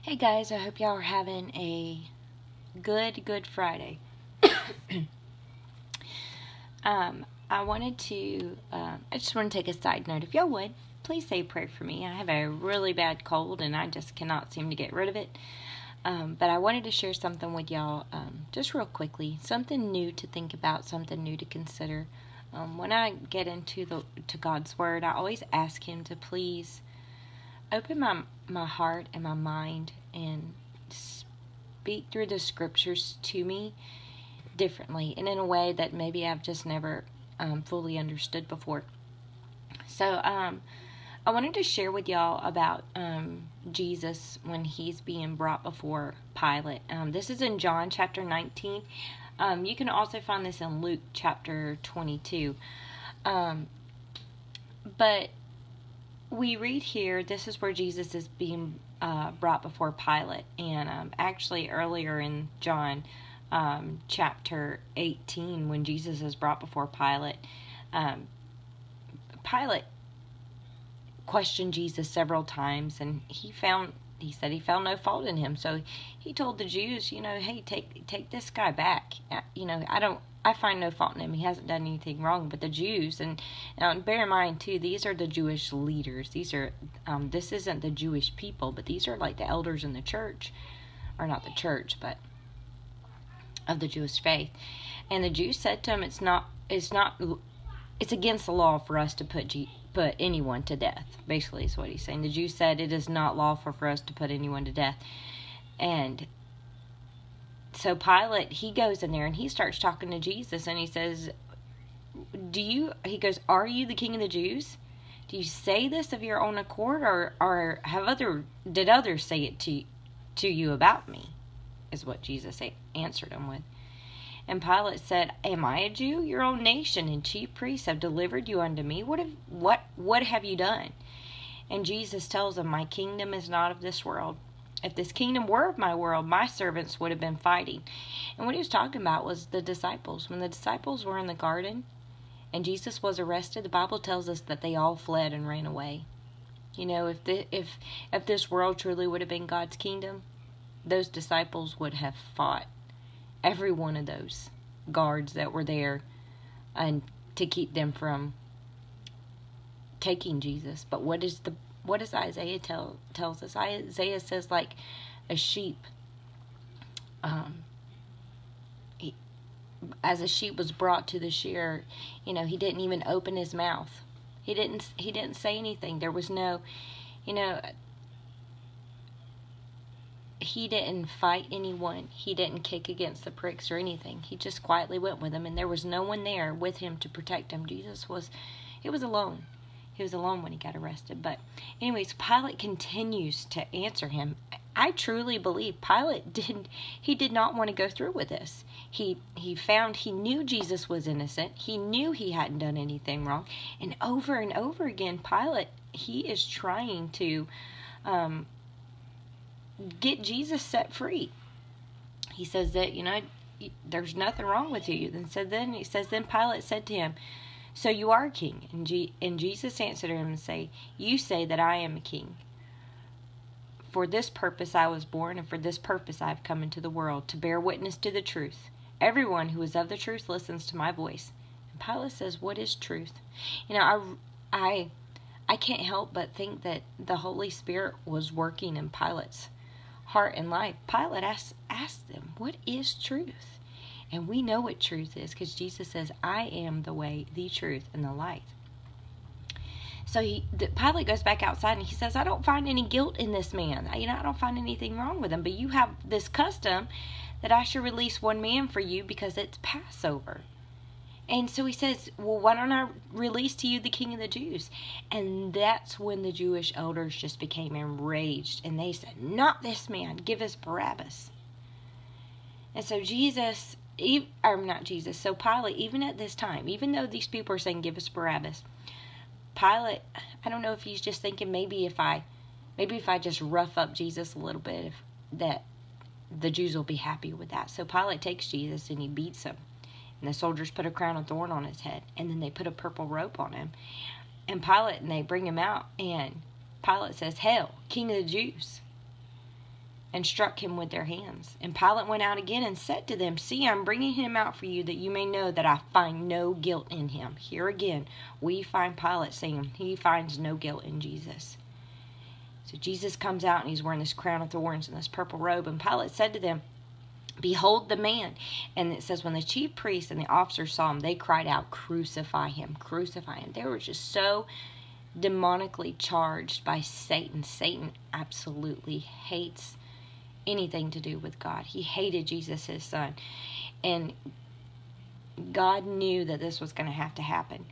Hey guys, I hope y'all are having a good Friday. I just want to take a side note. If y'all would, please say a prayer for me. I have a really bad cold and I just cannot seem to get rid of it. But I wanted to share something with y'all just real quickly. Something new to think about, something new to consider. When I get into God's Word, I always ask Him to please open my heart and my mind and speak through the scriptures to me differently and in a way that maybe I've just never fully understood before. So I wanted to share with y'all about Jesus when he's being brought before Pilate. This is in John chapter 19. You can also find this in Luke chapter 22. But we read here, this is where Jesus is being brought before Pilate. And actually earlier in John chapter 18, when Jesus is brought before Pilate, Pilate questioned Jesus several times, and he said he found no fault in him. So he told the Jews, hey, take this guy back. I find no fault in him. He hasn't done anything wrong. But the Jews, and bear in mind too, these are the Jewish leaders. This isn't the Jewish people, but these are like the elders in the church, or not the church, but of the Jewish faith. And the Jews said to him, it's against the law for us to put anyone to death. Basically, is what he's saying. The Jews said it is not lawful for us to put anyone to death. And so Pilate, he goes in there and he starts talking to Jesus, and he says, he goes, are you the king of the Jews? Do you say this of your own accord, or did others say it to you about me? Is what Jesus answered him with. And Pilate said, am I a Jew? Your own nation and chief priests have delivered you unto me. What have you done? And Jesus tells him, my kingdom is not of this world. If this kingdom were of my world, my servants would have been fighting. And what he was talking about was the disciples. When the disciples were in the garden and Jesus was arrested, the Bible tells us that they all fled and ran away. If this world truly would have been God's kingdom, those disciples would have fought every one of those guards that were there and to keep them from taking Jesus. But what does Isaiah tells us? Isaiah says, like a sheep, as a sheep was brought to the shearer, he didn't even open his mouth. He didn't say anything. There was no, he didn't fight anyone. He didn't kick against the pricks or anything. He just quietly went with them, and there was no one there with him to protect him. Jesus was alone. He was alone when he got arrested. But anyways, Pilate continues to answer him. I truly believe Pilate did not want to go through with this. He knew Jesus was innocent. He knew he hadn't done anything wrong. And over again, Pilate, he is trying to get Jesus set free. He says that, there's nothing wrong with you. Then Pilate said to him, so you are a king? And Jesus answered him and say, you say that I am a king. For this purpose I was born, and for this purpose I have come into the world, to bear witness to the truth. Everyone who is of the truth listens to my voice. And Pilate says, what is truth? I can't help but think that the Holy Spirit was working in Pilate's heart and life. Pilate asked them, what is truth? And we know what truth is, because Jesus says, I am the way, the truth, and the life. So Pilate goes back outside and he says, I don't find any guilt in this man. I don't find anything wrong with him. But you have this custom that I should release one man for you because it's Passover. And so he says, well, why don't I release to you the king of the Jews? And that's when the Jewish elders just became enraged. And they said, not this man. Give us Barabbas. And so so Pilate, even at this time, even though these people are saying, give us Barabbas, Pilate, I don't know if he's just thinking, maybe if I just rough up Jesus a little bit, that the Jews will be happy with that. So Pilate takes Jesus and he beats him. And the soldiers put a crown of thorn on his head. And then they put a purple robe on him. And they bring him out. And Pilate says, hail, King of the Jews. and struck him with their hands. And Pilate went out again and said to them, See, I'm bringing him out for you, that you may know that I find no guilt in him. Here again, we find Pilate saying he finds no guilt in Jesus. So Jesus comes out, and he's wearing this crown of thorns and this purple robe. And Pilate said to them, Behold the man. And it says, when the chief priests and the officers saw him, they cried out, Crucify him, crucify him. They were just so demonically charged by Satan. Satan absolutely hates anything to do with God. He hated Jesus, his son. And God knew that this was going to have to happen.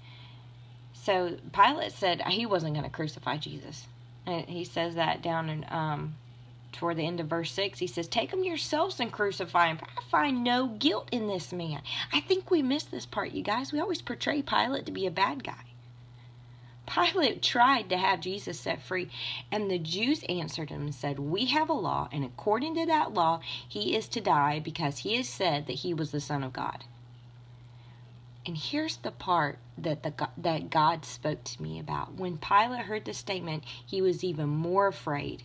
So Pilate said he wasn't going to crucify Jesus. And he says that down in toward the end of verse 6. He says, Take him yourselves and crucify him, for I find no guilt in this man. I think we miss this part, you guys. We always portray Pilate to be a bad guy. Pilate tried to have Jesus set free, and the Jews answered him and said, We have a law, and according to that law, he is to die because he has said that he was the Son of God. And here's the part that God spoke to me about. When Pilate heard the statement, he was even more afraid.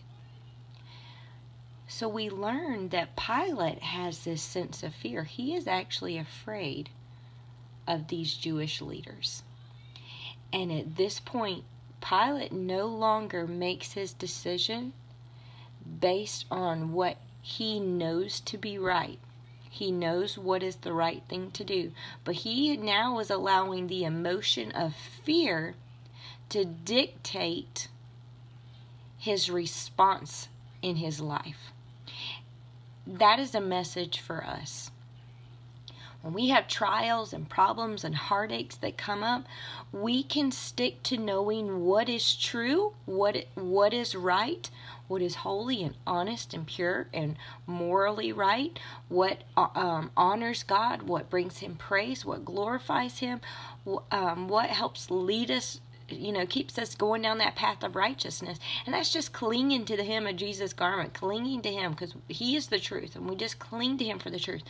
So we learned that Pilate has this sense of fear. He is actually afraid of these Jewish leaders. And at this point, Pilate no longer makes his decision based on what he knows to be right. He knows what is the right thing to do. But he now is allowing the emotion of fear to dictate his response in his life. That is a message for us. When we have trials and problems and heartaches that come up, we can stick to knowing what is true, what is right, what is holy and honest and pure and morally right, what honors God, what brings him praise, what glorifies him, what helps lead us, keeps us going down that path of righteousness. And that's just clinging to the hem of Jesus' garment, clinging to him, because he is the truth, and we just cling to him for the truth.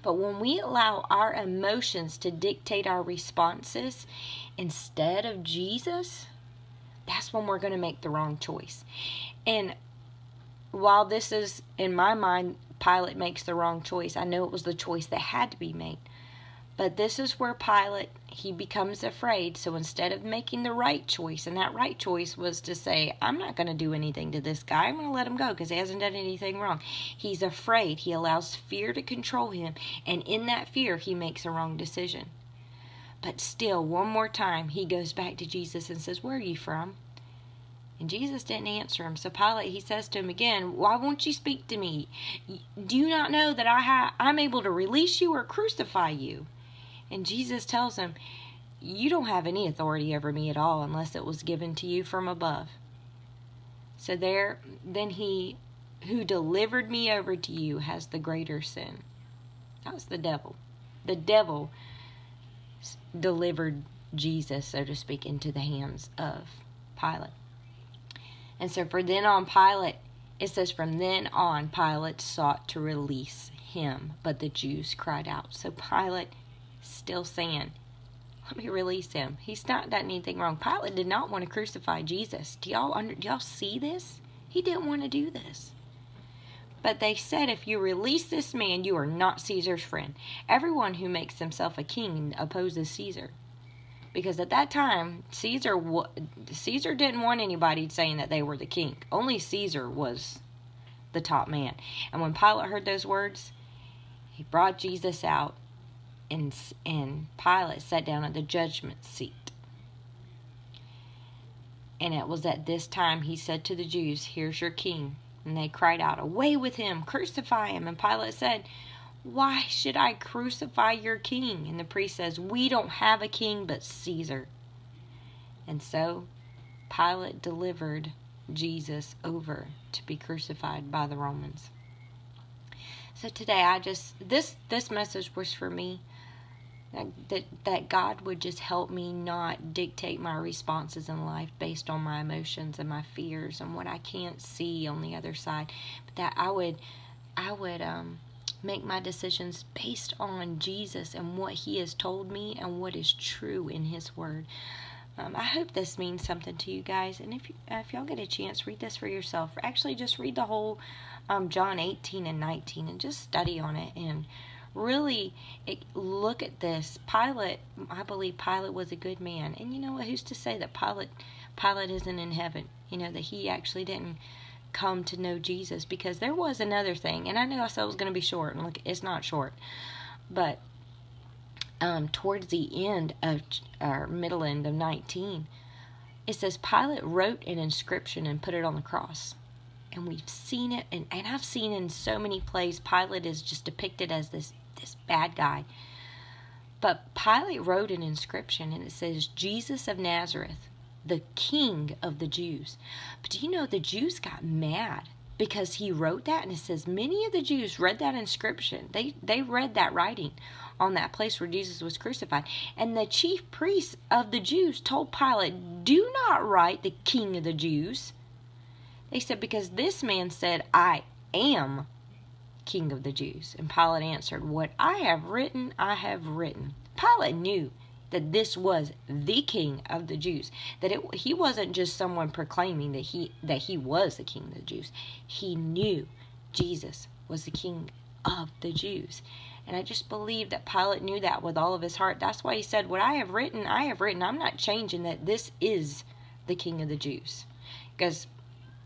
But when we allow our emotions to dictate our responses instead of Jesus, that's when we're going to make the wrong choice. And while this is, in my mind, Pilate makes the wrong choice, I know it was the choice that had to be made. But this is where Pilate, he becomes afraid. So instead of making the right choice, and that right choice was to say, I'm not going to do anything to this guy. I'm going to let him go because he hasn't done anything wrong. He's afraid. He allows fear to control him. And in that fear, he makes a wrong decision. But still, one more time, he goes back to Jesus and says, Where are you from? And Jesus didn't answer him. So Pilate, he says to him again, Why won't you speak to me? Do you not know that I'm able to release you or crucify you? And Jesus tells him, You don't have any authority over me at all unless it was given to you from above. So then he who delivered me over to you has the greater sin. That was the devil. The devil delivered Jesus, so to speak, into the hands of Pilate. And so from then on, it says, from then on, Pilate sought to release him, but the Jews cried out. So Pilate still saying, let me release him. He's not done anything wrong. Pilate did not want to crucify Jesus. Do y'all see this? He didn't want to do this. But they said, if you release this man, you are not Caesar's friend. Everyone who makes himself a king opposes Caesar. Because at that time, Caesar didn't want anybody saying that they were the king. Only Caesar was the top man. And when Pilate heard those words, he brought Jesus out. And Pilate sat down at the judgment seat. And it was at this time he said to the Jews, Here's your king. And they cried out, Away with him, crucify him. And Pilate said, Why should I crucify your king? And the priest says, We don't have a king but Caesar. And so Pilate delivered Jesus over to be crucified by the Romans. So today this message was for me. That God would just help me not dictate my responses in life based on my emotions and my fears and what I can't see on the other side, but that I would make my decisions based on Jesus and what he has told me and what is true in his word. I hope this means something to you guys. And if y'all get a chance, read this for yourself. Actually, just read the whole John 18 and 19 and just study on it. And really look at this. Pilate, I believe Pilate was a good man. And you know what? Who's to say that Pilate isn't in heaven? You know, that he actually didn't come to know Jesus. Because there was another thing. And I know I said it was going to be short. And look, it's not short. But towards the end of, or middle end of 19, it says Pilate wrote an inscription and put it on the cross. And we've seen it, and I've seen in so many plays, Pilate is just depicted as this bad guy. But Pilate wrote an inscription, and it says, Jesus of Nazareth, the King of the Jews. But do you know, the Jews got mad because he wrote that, and it says many of the Jews read that inscription. They read that writing on that place where Jesus was crucified. And the chief priests of the Jews told Pilate, do not write the King of the Jews. They said, because this man said, I am King of the Jews. And Pilate answered, what I have written, I have written. Pilate knew that this was the King of the Jews. That he wasn't just someone proclaiming that he was the King of the Jews. He knew Jesus was the King of the Jews. And I just believe that Pilate knew that with all of his heart. That's why he said, what I have written, I have written. I'm not changing that. This is the King of the Jews. Because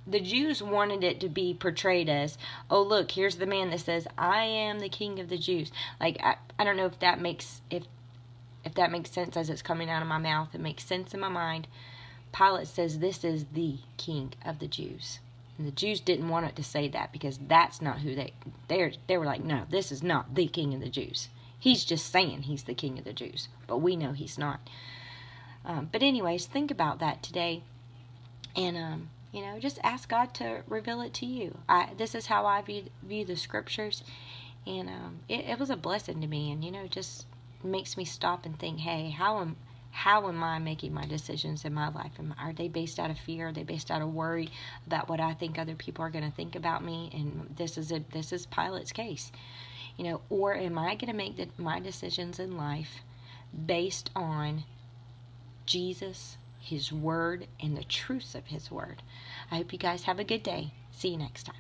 the Jews wanted it to be portrayed as, oh, look, here's the man that says, I am the King of the Jews. Like, I don't know if that makes, if that makes sense as it's coming out of my mouth. It makes sense in my mind. Pilate says, this is the King of the Jews. And the Jews didn't want it to say that because that's not who they were like, no, this is not the King of the Jews. He's just saying he's the King of the Jews. But we know he's not. But anyways, think about that today. And, you know, just ask God to reveal it to you. This is how I view the scriptures. And it was a blessing to me. And, you know, just makes me stop and think, hey, how am I making my decisions in my life? Are they based out of fear? Are they based out of worry about what I think other people are going to think about me? And this is Pilate's case, you know. Or am I going to make my decisions in life based on Jesus, His Word, and the truths of His Word? I hope you guys have a good day. See you next time.